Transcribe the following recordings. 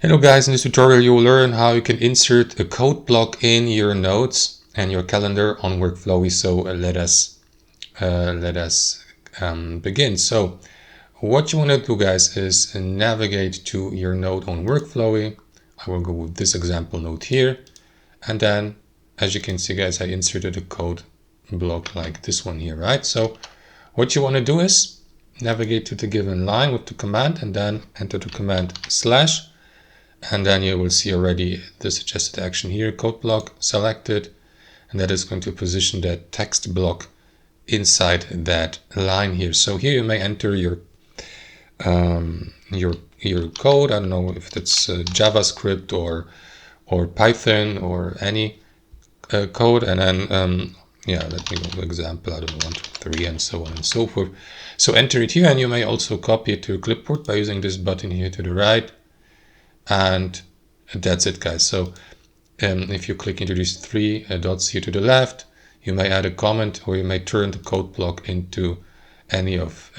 Hello guys, in this tutorial you will learn how you can insert a code block in your notes and your calendar on Workflowy. So let us begin. So what you want to do, guys, is navigate to your note on Workflowy. I will go with this example note here, and then as you can see, guys, I inserted a code block like this one here, right? So what you want to do is navigate to the given line with the command and then enter the command slash. And then you will see already the suggested action here, code block selected, and that is going to position that text block inside that line here. So here you may enter your code. I don't know if it's JavaScript or Python or any code, and then yeah, let me go to example. I don't know, 1, 2, 3, and so on and so forth. So enter it here, and you may also copy it to your clipboard by using this button here to the right. And that's it, guys. So if you click into these three dots here to the left, you may add a comment, or you may turn the code block into any of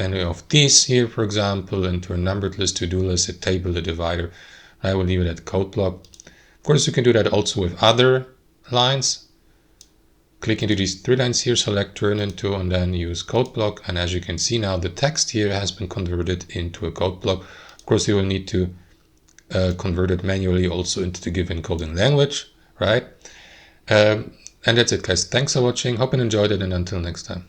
these here, for example, into a numbered list, to-do list, a table, a divider. I will leave it at code block. Of course, you can do that also with other lines. Click into these three lines here, select turn into, and then use code block. And as you can see now, the text here has been converted into a code block. Of course, you will need to convert it manually also into the given coding language, right? And that's it, guys. Thanks for watching. Hope you enjoyed it, and until next time.